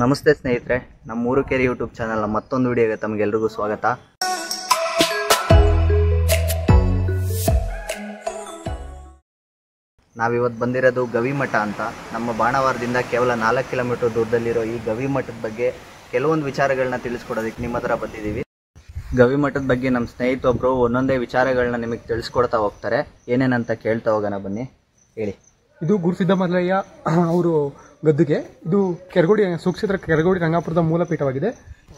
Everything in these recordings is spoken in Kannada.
ನಮಸ್ತೆ ಸ್ನೇಹಿತರೆ, ನಮ್ಮ ಮೂರು ಕೆರೆ ಯೂಟ್ಯೂಬ್ ಚಾನಲ್ನ ಮತ್ತೊಂದು ವಿಡಿಯೋಗೆ ತಮಗೆಲ್ರಿಗೂ ಸ್ವಾಗತ. ನಾವಿವತ್ತು ಬಂದಿರೋದು ಗವಿಮಠ ಅಂತ. ನಮ್ಮ ಬಾಣಾವರದಿಂದ ಕೇವಲ 4 ಕಿಲೋಮೀಟರ್ ದೂರದಲ್ಲಿರೋ ಈ ಗವಿಮಠದ ಬಗ್ಗೆ ಕೆಲವೊಂದು ವಿಚಾರಗಳನ್ನ ತಿಳಿಸ್ಕೊಡೋದಕ್ಕೆ ನಿಮ್ಮ ಹತ್ರ ಬಂದಿದ್ದೀವಿ. ಗವಿಮಠದ ಬಗ್ಗೆ ನಮ್ಮ ಸ್ನೇಹಿತೊಬ್ಬರು ಒಂದೊಂದೇ ವಿಚಾರಗಳನ್ನ ನಿಮಗೆ ತಿಳಿಸ್ಕೊಡ್ತಾ ಹೋಗ್ತಾರೆ. ಏನೇನಂತ ಕೇಳ್ತಾ ಹೋಗೋಣ, ಬನ್ನಿ ಹೇಳಿ. ಇದು ಗುರುಸಿದ್ದಮಲ್ಲಯ್ಯ ಅವರು ಗದ್ದುಗೆ. ಇದು ಕೆರಗೋಡಿ ಸುಕ್ಷೇತ್ರ ಕೆರಗೋಡಿ ರಂಗಾಪುರದ ಮೂಲಪೀಠವಾಗಿದೆ.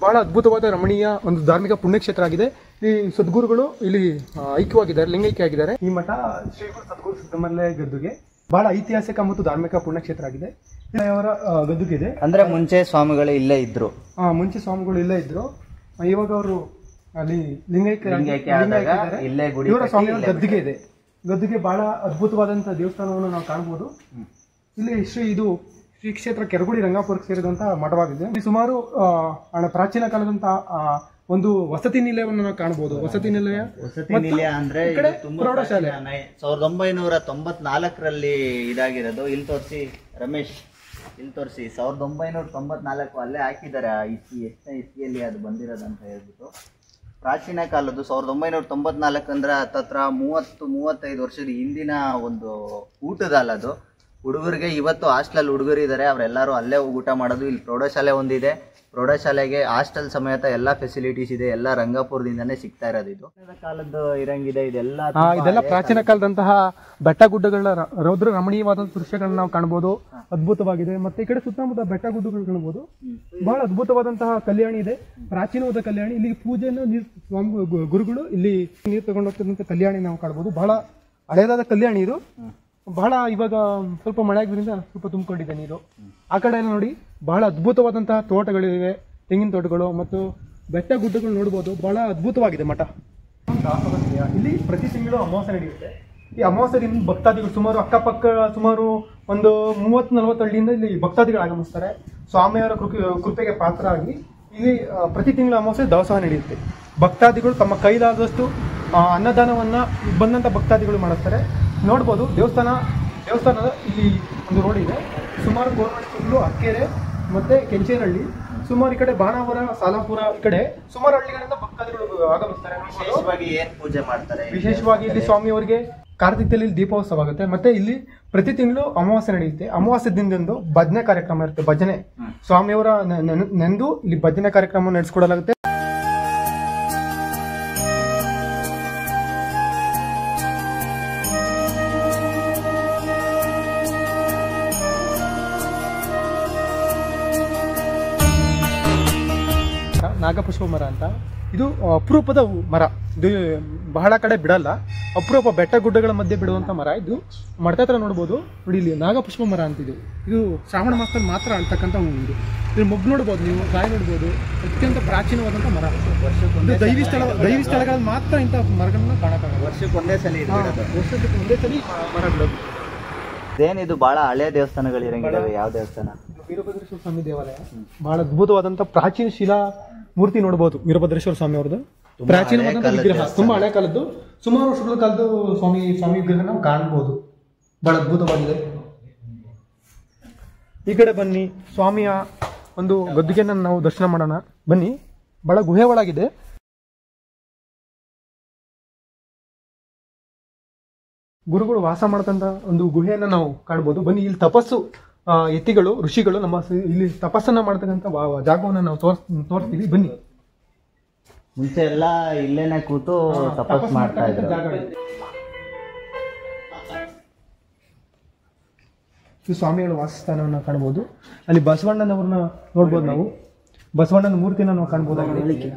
ಬಹಳ ಅದ್ಭುತವಾದ ರಮಣೀಯ ಒಂದು ಧಾರ್ಮಿಕ ಪುಣ್ಯಕ್ಷೇತ್ರ ಆಗಿದೆ. ಈ ಸದ್ಗುರುಗಳು ಇಲ್ಲಿ ಐಕ್ಯವಾಗಿದ್ದಾರೆ, ಲಿಂಗೈಕ್ಯ ಆಗಿದ್ದಾರೆ. ಈ ಮಠ ಶ್ರೀ ಗುರು ಸದ್ಗುರು ಸಿದ್ದಮಲ್ಲಯ್ಯ ಗದ್ದುಗೆ ಬಹಳ ಐತಿಹಾಸಿಕ ಮತ್ತು ಧಾರ್ಮಿಕ ಪುಣ್ಯಕ್ಷೇತ್ರ ಆಗಿದೆ. ಅವರ ಗದ್ದುಗೆ ಇದೆ. ಅಂದ್ರೆ ಮುಂಚೆ ಸ್ವಾಮಿಗಳು ಇಲ್ಲೇ ಇದ್ರು. ಮುಂಚೆ ಸ್ವಾಮಿಗಳು ಇಲ್ಲೇ ಇದ್ರು. ಇವಾಗ ಅವರು ಅಲ್ಲಿ ಲಿಂಗೈಕ್ಯ ಇವರ ಸ್ವಾಮಿಗಳ ಗದ್ದುಗೆ ಇದೆ. ಗದ್ದುಗೆ ಬಹಳ ಅದ್ಭುತವಾದಂತಹ ದೇವಸ್ಥಾನವನ್ನು ನಾವು ಕಾಣಬಹುದು. ಇಲ್ಲಿ ಶ್ರೀ ಕ್ಷೇತ್ರ ಕೆರಗೋಡಿ ರಂಗಾಪುರಕ್ಕೆ ಸೇರಿದಂತಹ ಮಠವಾಗಿದೆ. ಇಲ್ಲಿ ಸುಮಾರು ಪ್ರಾಚೀನ ಕಾಲದಂತಹ ಒಂದು ವಸತಿ ನಿಲಯವನ್ನು ನಾವು ಕಾಣಬಹುದು. ವಸತಿ ನಿಲಯ ಅಂದ್ರೆ ಪ್ರೌಢಶಾಲೆ 1994ರಲ್ಲಿ ಇದಾಗಿರೋದು. ಇಲ್ಲಿ ತೋರಿಸಿ ರಮೇಶ್, ಇಲ್ಲಿ ತೋರಿಸಿ 1994 ಅಲ್ಲೇ ಹಾಕಿದ್ದಾರೆ. ಎಷ್ಟನೇ ಇಸ್ವಿಯಲ್ಲಿ ಅದು ಬಂದಿರೋದಂತ ಹೇಳ್ಬಿಟ್ಟು. ಪ್ರಾಚೀನ ಕಾಲದ್ದು 1994 ಅಂದ್ರೆ ಹತ್ತತ್ರ 30-35 ವರ್ಷದ ಹಿಂದಿನ ಒಂದು ಊಟದ ಅಲ್ಲ ಅದು. ಹುಡುಗರಿಗೆ ಇವತ್ತು ಹಾಸ್ಟೆಲ್ ಹುಡುಗರು ಇದ್ದಾರೆ, ಅವರೆಲ್ಲರೂ ಅಲ್ಲೇ ಊಟ ಮಾಡೋದು. ಇಲ್ಲಿ ಪ್ರೌಢಶಾಲೆ ಒಂದಿದೆ. ಪ್ರೌಢಶಾಲೆಗೆ ಹಾಸ್ಟೆಲ್ ಸಮೇತ ಎಲ್ಲ ಫೆಸಿಲಿಟೀಸ್ ಇದೆ. ಎಲ್ಲ ರಂಗಾಪುರದಿಂದಾನೇ ಸಿಗ್ತಾ ಇರೋದು. ಇದು ಕಾಲದ್ದು ಇರಂಗಿದೆ. ಇದೆಲ್ಲ ಪ್ರಾಚೀನ ಕಾಲದಂತಹ ಬೆಟ್ಟ ಗುಡ್ಡಗಳ ರೌದ್ರ ರಮಣೀಯವಾದ ದೃಶ್ಯಗಳನ್ನ ನಾವು ಕಾಣಬಹುದು. ಅದ್ಭುತವಾಗಿದೆ. ಮತ್ತೆ ಈ ಕಡೆ ಸುತ್ತಮುತ್ತ ಬೆಟ್ಟ ಗುಡ್ಡಗಳು ಕಾಣಬಹುದು. ಬಹಳ ಅದ್ಭುತವಾದಂತಹ ಕಲ್ಯಾಣಿ ಇದೆ, ಪ್ರಾಚೀನವಾದ ಕಲ್ಯಾಣಿ. ಇಲ್ಲಿ ಪೂಜೆಯನ್ನು ಗುರುಗಳು ಇಲ್ಲಿ ನೀರು ತಗೊಂಡು ಹೋಗ್ತಕ್ಕಂಥ ಕಲ್ಯಾಣಿ ನಾವು ಕಾಣಬಹುದು. ಬಹಳ ಹಳೆಯದಾದ ಕಲ್ಯಾಣಿ ಇದು. ಬಹಳ ಇವಾಗ ಸ್ವಲ್ಪ ಮಳೆ ಆಗಿದ್ದರಿಂದ ಸ್ವಲ್ಪ ತುಂಬಿಕೊಂಡಿದೆ ನೀರು. ಆ ಕಡೆ ನೋಡಿ ಬಹಳ ಅದ್ಭುತವಾದಂತಹ ತೋಟಗಳಿವೆ, ತೆಂಗಿನ ತೋಟಗಳು ಮತ್ತು ಬೆಟ್ಟ ಗುಡ್ಡಗಳು ನೋಡಬಹುದು. ಬಹಳ ಅದ್ಭುತವಾಗಿದೆ ಮಠ. ಇಲ್ಲಿ ಪ್ರತಿ ತಿಂಗಳು ಅಮಾವಾಸ್ಯೆ ನಡೆಯುತ್ತೆ. ಈ ಅಮಾವಾಸ್ಯೆ ಭಕ್ತಾದಿಗಳು ಸುಮಾರು ಅಕ್ಕಪಕ್ಕ ಸುಮಾರು ಒಂದು 30-40 ಹಳ್ಳಿಯಿಂದ ಇಲ್ಲಿ ಭಕ್ತಾದಿಗಳು ಆಗಮಿಸ್ತಾರೆ. ಸ್ವಾಮಿಯವರ ಕೃಪೆಗೆ ಪಾತ್ರರಾಗಿ ಇಲ್ಲಿ ಪ್ರತಿ ತಿಂಗಳು ಅಮಾವಾಸ್ಯೆ ದಾಸೋಹ ನಡೆಯುತ್ತೆ. ಭಕ್ತಾದಿಗಳು ತಮ್ಮ ಕೈಲಾದಷ್ಟು ಅನ್ನದಾನವನ್ನ ಬಂದಂತ ಭಕ್ತಾದಿಗಳು ಮಾಡುತ್ತಾರೆ. ನೋಡ್ಬೋದು ದೇವಸ್ಥಾನದ ಇಲ್ಲಿ ಒಂದು ರೋಡ್ ಇದೆ. ಸುಮಾರು ಗೋರ್ಮೆಂಟ್ ಅಕ್ಕೆರೆ ಮತ್ತೆ ಕೆಂಚೇನಹಳ್ಳಿ, ಸುಮಾರು ಈ ಕಡೆ ಬಾಣಾವರ, ಸಾಲಾಪುರ, ಈ ಕಡೆ ಸುಮಾರು ಹಳ್ಳಿಗಳಿಂದ ಭಕ್ತಾದಿಗಳು ಆಗಮಿಸ್ತಾರೆ. ಏನ್ ಪೂಜೆ ಮಾಡ್ತಾರೆ? ವಿಶೇಷವಾಗಿ ಇಲ್ಲಿ ಸ್ವಾಮಿಯವರಿಗೆ ಕಾರ್ತಿಕದಲ್ಲಿ ದೀಪೋತ್ಸವ ಆಗುತ್ತೆ. ಮತ್ತೆ ಇಲ್ಲಿ ಪ್ರತಿ ತಿಂಗಳು ಅಮಾವಾಸ್ಯೆ ನಡೆಯುತ್ತೆ. ಅಮಾವಾಸ್ಯೆ ದಿನದಂದು ಭಜನೆ ಕಾರ್ಯಕ್ರಮ ಇರುತ್ತೆ. ಭಜನೆ ಸ್ವಾಮಿಯವರ ನೆಂದು ಇಲ್ಲಿ ಭಜನೆ ಕಾರ್ಯಕ್ರಮ ನಡೆಸಿಕೊಡಲಾಗುತ್ತೆ. ನಾಗಪುಷ್ಪ ಮರ ಅಂತ, ಇದು ಅಪರೂಪದ ಮರ. ಇದು ಬಹಳ ಕಡೆ ಬಿಡಲ್ಲ, ಅಪರೂಪ ಬೆಟ್ಟ ಗುಡ್ಡಗಳ ಮಧ್ಯೆ ಬಿಡುವಂತ ಮರ. ಇದು ಮಠದ ಹತ್ರ ನೋಡ್ಬೋದು. ನೋಡಿ ಇಲ್ಲಿ ನಾಗಪುಷ್ಪ ಮರ ಅಂತಿದೆ. ಇದು ಶ್ರಾವಣ ಮಾಸದಲ್ಲಿ ಮಾತ್ರ ಅಂತಕ್ಕಂಥ ಹೂವು. ಇದು ಮೊಗ್ಗು ನೋಡ್ಬೋದು, ನೀವು ಕಾಯಿ ನೋಡ್ಬೋದು. ಅತ್ಯಂತ ಪ್ರಾಚೀನವಾದಂಥ ಮರ. ದೈವಿ ಸ್ಥಳಗಳಲ್ಲಿ ಮಾತ್ರ ಇಂಥ ಮರಗಳನ್ನ ಕಾಣಕ್ಕಾಗಲ್ಲ. ವರ್ಷಕ್ಕೊಂದೇ ಸಲ ಮರ ಬಿಡೋದು. ಏನಿದು ಬಹಳ ಹಳೆ ದೇವಸ್ಥಾನಗಳು ಇರಂಗಿದಾವೆ. ಯಾವ ದೇವಸ್ಥಾನ? ವೀರಭದ್ರೇಶ್ವರ ಸ್ವಾಮಿ ದೇವಾಲಯ. ಬಹಳ ಅದ್ಭುತವಾದಂಥ ಪ್ರಾಚೀನ ಶಿಲಾ ಮೂರ್ತಿ ನೋಡಬಹುದು. ವೀರಭದ್ರೇಶ್ವರ ಸ್ವಾಮಿ ಅವ್ರದ್ದು ಪ್ರಾಚೀನವಾದಂಥ ವಿಗ್ರಹ, ತುಂಬಾ ಹಳೆ ಕಾಲದ್ದು. ಸುಮಾರು ವರ್ಷಗಳ ಕಾಲದ್ದು ಸ್ವಾಮಿ ವಿಗ್ರಹ ನಾವು ಕಾಣಬಹುದು. ಬಹಳ ಅದ್ಭುತವಾಗಿದೆ. ಈ ಕಡೆ ಬನ್ನಿ, ಸ್ವಾಮಿಯ ಒಂದು ಗದ್ದುಗೆಯನ್ನು ನಾವು ದರ್ಶನ ಮಾಡೋಣ. ಬನ್ನಿ. ಬಹಳ ಗುಹೆ ಒಳಗಿದೆ. ಗುರುಗಳು ವಾಸ ಮಾಡತಂತ ಒಂದು ಗುಹೆಯನ್ನು ನಾವು ಕಾಣಬಹುದು. ಬನ್ನಿ. ಇಲ್ಲಿ ತಪಸ್ಸು ಯತಿಗಳು, ಋಷಿಗಳು ನಮ್ಮ ಇಲ್ಲಿ ತಪಸ್ಸನ್ನ ಮಾಡ್ತಕ್ಕಂಥ ಜಾಗವನ್ನು ನಾವು ತೋರಿಸ್ತೀವಿ. ಬನ್ನಿ. ಮುಂಚೆ ಎಲ್ಲ ಇಲ್ಲೇನೆ ಕೂತು ತಪಸ್ಸು ಮಾಡ್ತಾ ಇದ್ರು. ಈ ಸ್ವಾಮಿಗಳ ವಾಸಸ್ಥಾನವನ್ನು ಕಾಣಬಹುದು. ಅಲ್ಲಿ ಬಸವಣ್ಣನವ್ರನ್ನ ನೋಡ್ಬೋದು ನಾವು. ಬಸವಣ್ಣನ ಮೂರ್ತಿನ ನಾವು ಕಾಣಬಹುದಾಗಿದೆ.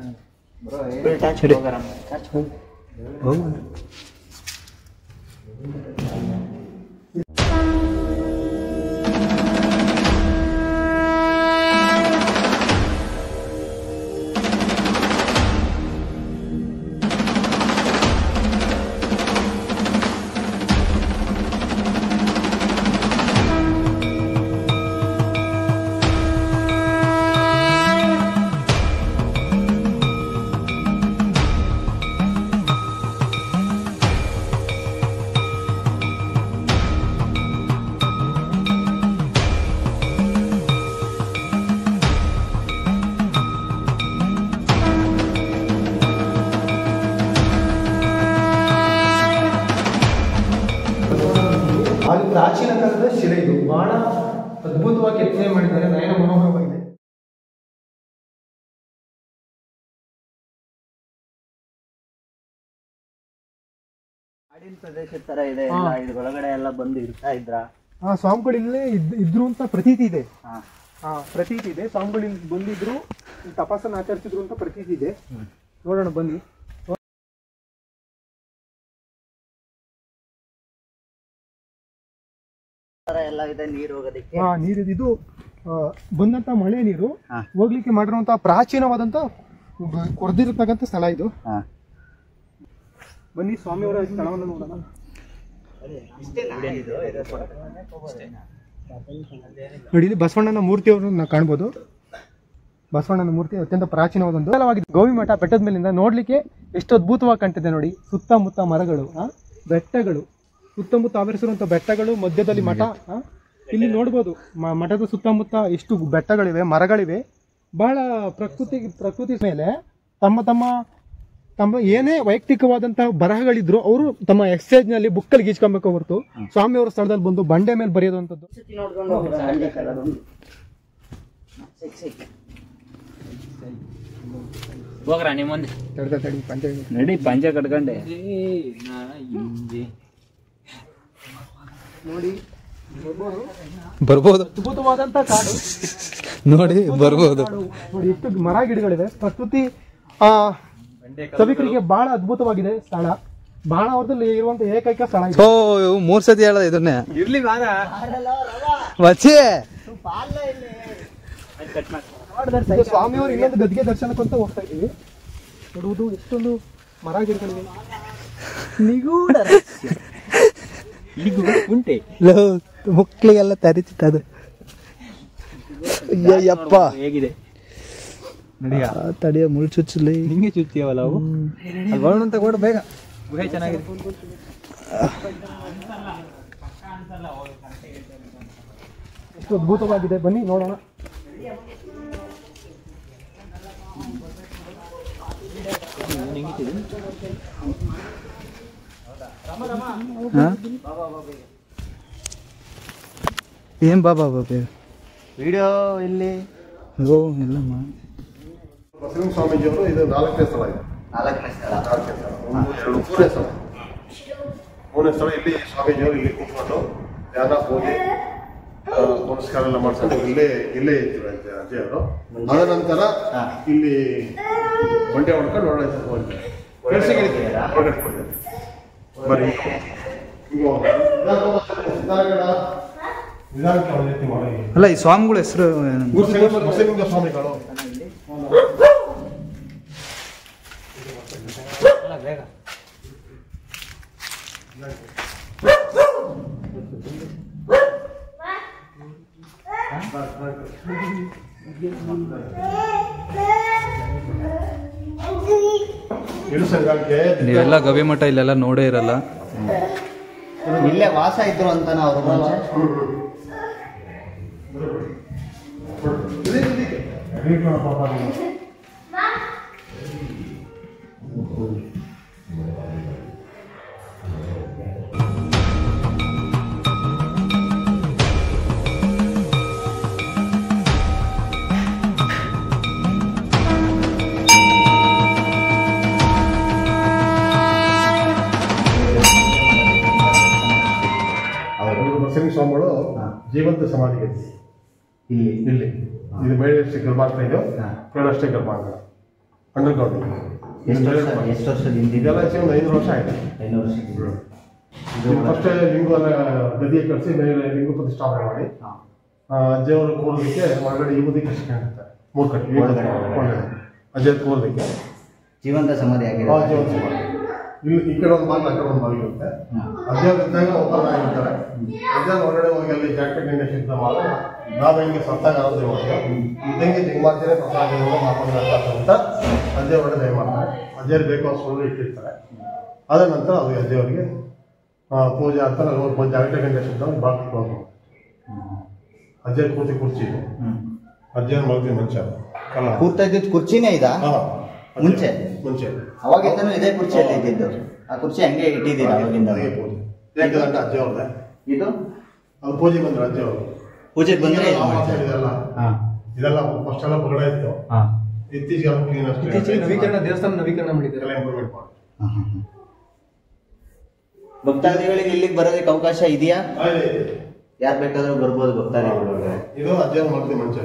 ಬಹಳ ಅದ್ಭುತವಾಗಿ ಕೆತ್ತನೆ ಮಾಡಿದ್ದಾರೆ, ನಯನ ಮನೋಹರವಾಗಿದೆ. ಕಾಡಿನ ಪ್ರದೇಶದ ತರ ಇದೆ ಎಲ್ಲ, ಇದ್ರ ಒಳಗಡೆ ಎಲ್ಲ ಬಂದು ಇರ್ತಾ ಇದ್ರ? ಸ್ವಾಮಿಗಳು ಇಲ್ಲೇ ಇದ್ರು ಅಂತ ಪ್ರತೀತಿ ಇದೆ. ಪ್ರತೀತಿ ಇದೆ, ಸ್ವಾಮಿಗಳು ಇಲ್ಲಿ ಬಂದಿದ್ರು, ತಪಾಸನ್ನು ಆಚರಿಸಿದ್ರು ಅಂತ ಪ್ರತೀತಿ ಇದೆ. ನೋಡೋಣ ಬನ್ನಿ. ಎಲ್ಲ ಇದೆ ನೀರು ಹೋಗೋದಕ್ಕೆ. ನೀರು ಇದು ಬಂದಂತ ಮಳೆ ನೀರು ಹೋಗ್ಲಿಕ್ಕೆ ಮಾಡಿರುವಂತಹ ಪ್ರಾಚೀನವಾದಂತ ಕೊರೆದಿರತಕ್ಕಂಥ ಸ್ಥಳ ಇದು. ಬನ್ನಿ ಸ್ವಾಮಿಯವರ ಸ್ಥಳವನ್ನು ನೋಡೋಣ. ನೋಡಿ, ಇಲ್ಲಿ ಬಸವಣ್ಣನ ಮೂರ್ತಿಯವ್ರನ್ನ ಕಾಣ್ಬೋದು. ಬಸವಣ್ಣನ ಮೂರ್ತಿ ಅತ್ಯಂತ ಪ್ರಾಚೀನವಾದೊಂದು ಸ್ಥಳವಾಗಿದೆ. ಗೌವಿ ಮಠ ಬೆಟ್ಟದ ಮೇಲಿಂದ ನೋಡ್ಲಿಕ್ಕೆ ಎಷ್ಟು ಅದ್ಭುತವಾಗಿ ಕಾಣ್ತಿದೆ ನೋಡಿ. ಸುತ್ತಮುತ್ತ ಮರಗಳು, ಬೆಟ್ಟಗಳು, ಸುತ್ತಮುತ್ತ ಆವರಿಸಿರುವಂತ ಬೆಟ್ಟಗಳು, ಮಧ್ಯದಲ್ಲಿ ಮಠ. ಇಲ್ಲಿ ನೋಡ್ಬೋದು ಮಠದ ಸುತ್ತಮುತ್ತ ಎಷ್ಟು ಬೆಟ್ಟಗಳಿವೆ, ಮರಗಳಿವೆ. ಬಹಳ ಪ್ರಕೃತಿ ಮೇಲೆ ತಮ್ಮ ಏನೇ ವೈಯಕ್ತಿಕವಾದಂತಹ ಬರಹಗಳಿದ್ರು ಅವರು ತಮ್ಮ ಎಕ್ಸೈಸ್ ನಲ್ಲಿ ಬುಕ್ಕಲ್ಲಿ ಗೀಚ್ಕೊಬೇಕು ಹೊರತು ಸ್ವಾಮಿಯವರ ಸ್ಥಳದಲ್ಲಿ ಬಂದು ಬಂಡೆ ಮೇಲೆ ಬರೆಯೋದಂಥದ್ದು. ಹೋಗ್ರಾ ನಿಮ್ಮ ಮುಂದೆ ನಡಿ ಪಂಚ ಕಟ್ಕೊಂಡೆ ನೋಡಿ, ಬರ್ಬೋದು. ಅದ್ಭುತವಾದಂತ ಕಾಡು ನೋಡಿ, ಬರ್ಬೋದು. ನೋಡಿ ಎಷ್ಟು ಮರ ಗಿಡಗಳಿವೆ. ಪ್ರಕೃತಿ ಸಭಿಕರಿಗೆ ಬಹಳ ಅದ್ಭುತವಾಗಿದೆ ಸ್ಥಳ. ಬಾಣಾವರದಲ್ಲಿ ಇರುವಂತ ಏಕೈಕ ಸ್ಥಳ ಇದು. 3 ಸತಿ ಹೇಳದ ಇದನ್ನೇ ಇರ್ಲಿ ಬಾರ ವಚ್ಚಿ ಸ್ವಾಮಿಯವರು ಇನ್ನೊಂದು ಗದ್ಗೆ ದರ್ಶನಕ್ಕಂತ ಹೋಗ್ತಾ ಇದೀವಿ. ನೋಡುವುದು ಎಷ್ಟೊಂದು ಮರ ಗಿಡಗಳಿವೆ. ನಿಗೂಢ ಉಂಟೆ ಮಕ್ಕಳಿಗೆಲ್ಲ ತರಿತಿತ್ತು ಅದು. ಅಯ್ಯಪ್ಪ ಹೇಗಿದೆ ತಡಿಯ ಮುಳ್ಳು ಚುಚ್ಚಲಿ ಹಿಂಗೆ ಚುಚ್ಚಿಯವಲ್ಲ ಅವು. ಬರೋಣ ಅಂತ ಕೊಡು ಬೇಗ, ಗುಹೆ ಚೆನ್ನಾಗಿದೆ. ಎಷ್ಟು ಅದ್ಭುತವಾಗಿದೆ, ಬನ್ನಿ ನೋಡೋಣ. ಏನ್ ಬಾಬಾ ಬಾಬಾ ವಿಡಿಯೋ ಇಲ್ಲಿ ಓ ಎಲ್ಲ ಬಸವಲಿಂಗ ಸ್ವಾಮೀಜಿಯವರು ಇದು 4ನೇ ಸ್ಥಳ ಇದೆ. 4ನೇ ಸ್ಥಳ. 4ನೇ ಸ್ಥಳ. 1, 2, 3ನೇ ಸ್ಥಳ. 3ನೇ ಸ್ಥಳ ಇಲ್ಲಿ ಸ್ವಾಮೀಜಿಯವರು ಇಲ್ಲಿ ಕೂತ್ಕೊಂಡು ಧ್ಯಾನ, ಪೂಜೆ, ಪುರಸ್ಕಾರ ಎಲ್ಲ ಮಾಡ್ಕೊಂಡು ಇಲ್ಲೇ ಇದ್ರು ಅಜ್ಜಿಯವರು. ಅದ ನಂತರ ಇಲ್ಲಿ ಬಂಡೆ ಹೊಡ್ಕೊಂಡು ಹೊರಗಡೆ ಬರೀ ಅಲ್ಲ ಈ ಸ್ವಾಮಿಗಳ ಹೆಸರು ಬಸವಲಿಂಗ ಸ್ವಾಮಿಗಳು. ನೀವೆಲ್ಲ ಗವಿ ಮಠ ಇಲ್ಲೆಲ್ಲ ನೋಡೇ ಇರಲ್ಲ. ಇಲ್ಲೇ ವಾಸ ಇದ್ರು ಅಂತಾನ ಅವರು ಮುಂಚೆ. ಬಸವಲಿಂಗ ಸ್ವಾಮಿಗಳು ಜೀವಂತ ಸಮಾಧಿಗೆ ಇಲ್ಲಿ ಇದು ಮೇಳಷ್ಟೇ ಗರ್ಭಾಂತರ, ಇದು ಕೆಳಷ್ಟೇ ಗರ್ಭಾಂತರ ಅಂಡರ್ಗ್ರೌಂಡ್. ಎಷ್ಟು ವರ್ಷದ ಹಿಂದೆ? ಇದೆಲ್ಲ ಒಂದು 5 ವರ್ಷ ಆಯ್ತು. 5 ವರ್ಷ. ಫಸ್ಟ್ ಲಿಂಗ ಗದಿಗೆ ಕಳಿಸಿ ಮೇಲೆ ಲಿಂಗ ಪ್ರತಿಷ್ಠಾಪನೆ ಮಾಡಿ ಅಜ್ಜಿಯವರು ಕೂರೋದಕ್ಕೆ ಹೊರಗಡೆ ಯುವತಿ ಕೃಷಿ ಕಾಣುತ್ತೆ 3 ಕಟ್ಟಿ ಒಳಗಡೆ ಅಜ್ಜಿಯವ್ರು ಕೂರೋದಕ್ಕೆ ಜೀವಂತ ಸಮಾಧಿ ಆಗಿದೆ. ಜೀವಂತ ಸಮಾಧಿ. ಇಲ್ಲಿ ಈ ಕಡೆ ಒಂದು ಬಾಗಿಲು, ಆ ಕಡೆ ಒಂದು ಬಾಗಿಲು ಇರುತ್ತೆ. ಅಜ್ಜಿಯವ್ರು ಇದ್ದಾಗ ಒಬ್ಬರ ಆಗಿರ್ತಾರೆ. ಅಜ್ಜಿಯವ್ರು ಹೊರಗಡೆ ಹೋಗಿ ಅಲ್ಲಿ ಜಾಕೆಟ್ ಇಂಡಸ್ಟ್ರಿ ಮಾಡಿ ನಾವು ಹೆಂಗೆ ಸತ್ತಾಗ ಆರೋಗ್ಯ ಮಾಡ್ತೀವಿ ಇದ್ದಂಗೆ ಹಿಂಗೆ ಮಾಡ್ತಾರೆ. ಪ್ರಸಾದ ಅಂತ ಅಜ್ಜಿ ಹೊರಗಡೆ ದಯ ಮಾಡ್ತಾರೆ. ಅಜ್ಜಿಯವ್ರು ಬೇಕು ಸುಳ್ಳು ಇಟ್ಟಿರ್ತಾರೆ. ಅದ ನಂತರ ಅದು ಅಜ್ಜಿಯವರಿಗೆ ಪೂಜೆ ಆಗ್ತಾರೆ. ಜಾಕೆಟ್ ಇಂಡಸ್ಟ್ರಿ ಬಾಗಿಲು ಕ್ಲೋಸ್ ಮಾಡ್ತಾರೆ. ಅಜ್ಜಿಯವ್ರು ಕೂತಿ ಕುರ್ಚಿ ಇದೆ. ಅಜ್ಜಿಯವ್ರು ಮಲ್ತಿ ಮಂಚ ಕೂರ್ತಾ ಇದ್ದಿದ್ದು ಕುರ್ಚಿನೇ ಇದಾ? ಮುಂಚೆ ಅವಾಗಿಂದನೂ ಇದೇ ಕುರ್ಚಿಯಲ್ಲಿ ಇದ್ದಿದ್ದು. ಆ ಕುರ್ಚಿ ಹಂಗೆ ಇಟ್ಟಿದ್ದೀರಾ ಅವಾಗಿಂದ? ಅಜ್ಜಿಯವ್ರದ್ದೆ ಇದು ಅದು ಪೂಜೆ ಬಂದ್ರೆ ಅಜ್ಜಿಯವರು ಪೂಜೆಗೆ ಬಂದ್ರೆ ಇದೆಲ್ಲ ಇದೆಲ್ಲ ಫಸ್ಟ್ ಎಲ್ಲ ಹೊರಗಡೆ ಇತ್ತು. ಇತ್ತೀಚೆಗೆ ಕ್ಲೀನ್ ಇತ್ತೀಚೆಗೆ ನವೀಕರಣ, ದೇವಸ್ಥಾನ ನವೀಕರಣ ಮಾಡಿದ್ದಾರೆ. ಎಲ್ಲ ಇಂಪ್ರೂವ್ಮೆಂಟ್ ಮಾಡಿ. ಭಕ್ತಾದಿಗಳಿಗೆ ಇಲ್ಲಿಗೆ ಬರೋದಕ್ಕೆ ಅವಕಾಶ ಇದೆಯಾ? ಯಾರು ಬೇಕಾದ್ರೂ ಬರ್ಬೋದು ಭಕ್ತಾದಿಗಳು. ಇದು ಅಜ್ಜನ ಮಗದ ಮಂಚ,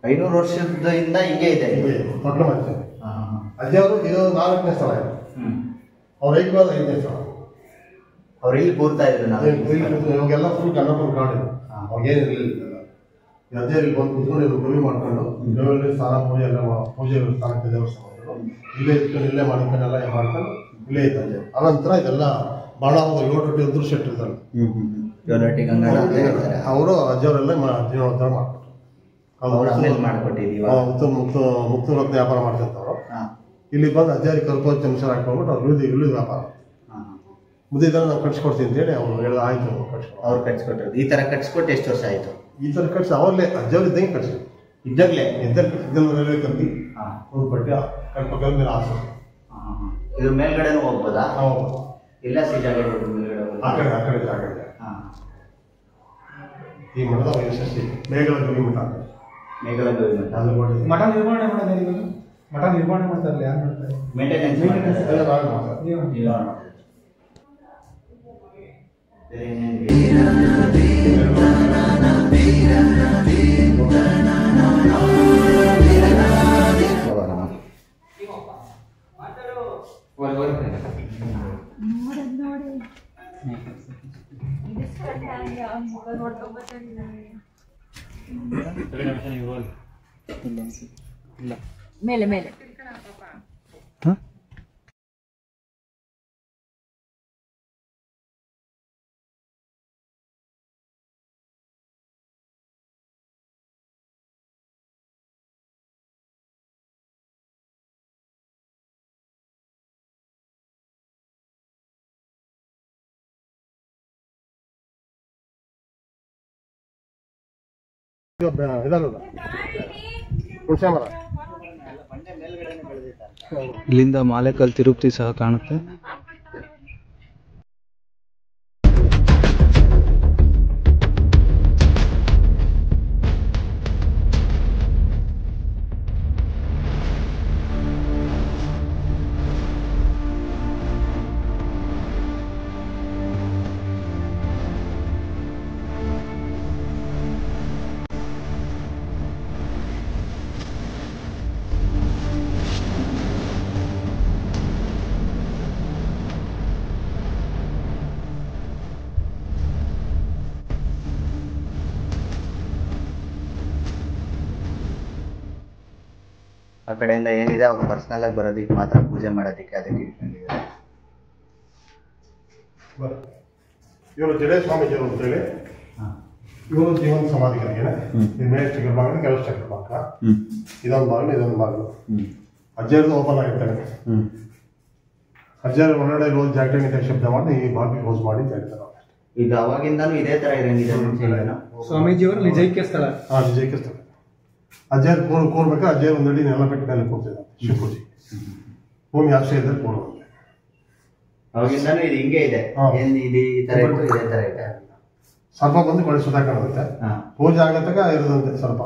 500 ವರ್ಷದಿಂದ ಹಿಂಗೆ ಇದೆ. ದೊಡ್ಡ ಮಂಚ. ಅಜ್ಜವರು ಇದು 4ನೇ ಸ್ಥಳ ಇದೆ. ಅವ್ರ ಐಕ್ಯವಾದ 5ನೇ ಸ್ಥಳ. ಅವ್ರು ಇಲ್ಲಿ ಕೂರ್ತಾ ಇದ್ರು. ಇವಾಗೆಲ್ಲ ಫುಲ್ ಕನ್ನಡ ಕಾಡಿದೆ. ಅವಾಗೇನಿರಲಿಲ್ಲ. ಅಜ್ಜಲ್ಲಿ ಬಂದು ಕುತ್ಕೊಂಡು ಇದು ಕಮ್ಮಿ ಮಾಡ್ಕೊಂಡು ದೇವರಲ್ಲಿ ಸ್ನಾನ ಪೂಜೆ ಎಲ್ಲ ಪೂಜೆ ಸ್ಥಾನಕ್ಕೆ ದೇವಸ್ಥಾನ ಇಲ್ಲೇ ಇಟ್ಕೊಂಡು ಇಲ್ಲೇ ಮಾಡ್ಕೊಂಡೆಲ್ಲ ಮಾಡ್ಕೊಂಡು ಇಲ್ಲೇ ಇದ್ದ ಅಜ್ಜ. ಅನಂತರ ಇದೆಲ್ಲ ಬಹಳ 7 ರೊಟ್ಟಿ ಉದ್ರ ಶೆಟ್ಟಿ ಇರ್ತಾರೆ. ಅವರು ಅಜ್ಜವರೆಲ್ಲ ಜೀರ್ಣೋದ್ಧಾರ ಮಾಡ್ಕೊಟ್ಟಿದ್ರು. ಮುಕ್ತ ವ್ಯಾಪಾರ ಮಾಡ್ತಿರ್ತವ್ರು. ಇಲ್ಲಿ ಬಂದು ಅಜ್ಜಾರಿ ಕರ್ಕೋ ಚಮಚರ್ ಹಾಕೊಂಡ್ಬಿಟ್ಟು ಅವ್ರು ಇಳಿದ ವ್ಯಾಪಾರ ಮುದ್ದಿದ್ದನ್ನು ನಾವು ಕಟ್ಸ್ಕೊಡ್ತೀವಿ ಅಂತೇಳಿ ಅವ್ರು ಹೇಳಿದ ಆಯ್ತು. ಅವ್ರು ಕಟ್ಸ್ಕೊಟ್ರು. ಈ ತರ ಕಟ್ಸ್ಕೊಟ್ಟು ಎಷ್ಟು ವರ್ಷ ಆಯ್ತು? ಈ ತರ ಕಟ್ಸಿ ಅವ್ರಲ್ಲೇ ಅಜ್ಜವ್ರು ಇದ್ದಂಗೆ ಕಟ್ಸಿ ಇದ್ದಾಗಲೇ ರೈಲ್ವೆ ಕಮ್ಮಿ ಒಂದು ಬಟ್ಟೆ ಕಟ್ಪಕ್ಕಲ್ ಮೇಲೆ ಆಸೆ. ಇದ್ರ ಮೇಲ್ಗಡೆನೂ ಹೋಗ್ಬೋದಾ? ಇಲ್ಲ ಜಾಗ ಆ ಕಡೆ ಜಾಗ ಇದೆ. ಈ ಮಠದ ಯಶಸ್ವಿ ಮೇಘಲ ಗವಿ ಮಠ. ಮೇಘಲ ಗವಿ ಮಠ ಮಠ ನಿರ್ಮಾಣ ಮಾಡೋದು. ಮಠ ನಿರ್ಮಾಣ ಮಾಡ್ತಾರಲ್ಲ, ಯಾರು ಮಾಡ್ತಾರೆ? ಮೇಂಟೆನೆನ್ಸ್ ಮೇಲೆ ಮೇಲೆ ಇದಲ್ಲ ಹುಣಸೆ ಮರ. ಇಲ್ಲಿಂದ ಮಾಲೇಕಲ್ ತಿರುಪತಿ ಸಹ ಕಾಣುತ್ತೆ. ಆ ಕಡೆಯಿಂದ ಏನಿದೆ ಅವ್ರು ಪರ್ಸನಲ್ ಆಗಿ ಬರೋದಕ್ಕೆ ಮಾತ್ರ, ಪೂಜೆ ಮಾಡೋದಕ್ಕೆ ಅದಕ್ಕೆ ಇಟ್ಕೊಂಡಿದ್ದಾರೆ. ಇವರು ಜಡೆ ಸ್ವಾಮೀಜಿಯವರು ಅಂತೇಳಿ ಇವರು ಜೀವನ ಸಮಾಧಿಗಳಿಗೆ ಮೇಲೆ ಚಕ್ರ ಭಾಗ, ಕೆಲವು ಚಕ್ರ ಭಾಗ, ಇದೊಂದು ಭಾಗ, ಇದೊಂದು ಭಾಗ. ಅಜ್ಜರದು ಓಪನ್ ಆಗಿರ್ತಾರೆ. ಅಜ್ಜರ ಒಳಗಡೆ ರೋಜ್ ಜಾಗಟೆ ಶಬ್ದ ಮಾಡಿ ಈ ಭಾಗ ಕ್ಲೋಸ್ ಮಾಡಿ ತೆಗಿತಾರೆ. ಈಗ ಅವಾಗಿಂದಾನು ಇದೇ ತರ ಇರಂಗಿದೆ ಸ್ವಾಮೀಜಿಯವರು ನಿಜೈಕ್ಯ ಸ್ಥಳ. ನಿಜೈಕ್ಯ ಸ್ಥಳ. ಅಜ್ಜಾರು ಕೂರ್ಬೇಕಾದ್ರೆ ಅಜ್ಜಾರು ಒಂದಡಿ ನೆಲ ಬಿಟ್ಟು ಮೇಲೆ ಕೂರ್ತಿದ್ದಾರೆ. ಶಿವಪೂಜೆ ಭೂಮಿ ಆಶ್ರಯದಲ್ಲಿ ಕೂಡುವಂತೆ. ಅವಾಗಿಂದಾನು ಇದು ಹಿಂಗೆ ಇದೆ. ಈ ತರ ಇದೇ ತರ ಇದೆ. ಸ್ವಲ್ಪ ಬಂದು ಕೊಳೆ ಸುಧಾ ಕಾಣುತ್ತೆ. ಪೂಜೆ ಆಗತಕ್ಕ ಇರೋದಂತೆ. ಸ್ವಲ್ಪ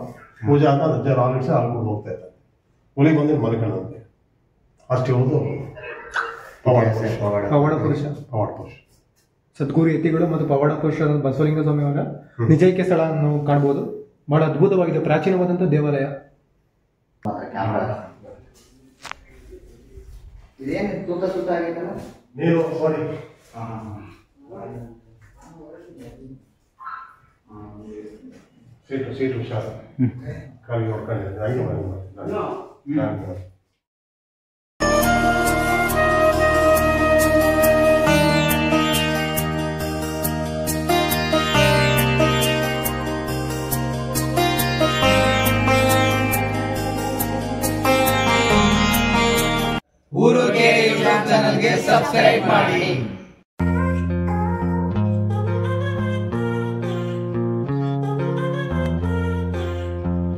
ಪೂಜೆ ಆದ ಅಜ್ಜಾರು ಆಲ್ರೆಡಿ ಹಾಲ್ಕೊಂಡು ಹೋಗ್ತಾ ಇದ್ದಾರೆ. ಹುಲಿ ಬಂದು ಮನೆ ಕಾಣುತ್ತೆ. ಅಷ್ಟು ಇರುವುದು ಪವಾಡ ಪುರುಷ. ಸದ್ಗುರು ಯತಿಗಳು ಮತ್ತು ಪವಾಡ ಪುರುಷ ಬಸವಲಿಂಗ ಸ್ವಾಮಿ ಅವರ ನಿಜೈಕ್ಯ ಸ್ಥಳ ನಾವು ಕಾಣಬಹುದು. ಬಹಳ ಅದ್ಭುತವಾಗಿದೆ, ಪ್ರಾಚೀನವಾದಂತಹ ದೇವಾಲಯ. ಇದೇನು ತೂಕ ಸುತ್ತ ಆಗೈತಲ್ಲ ನೀರು ನೋಡಿ. ಸೀಟು ವಿಶಾಲ ಕಾಲಿಗೆ ಹೊಡ್ಕೊಂಡಿದ್ದೆ. ಊರುಗೇರಿ ಯೂಟ್ಯೂಬ್ ಚಾನಲ್ಗೆ ಸಬ್ಸ್ಕ್ರೈಬ್ ಮಾಡಿ.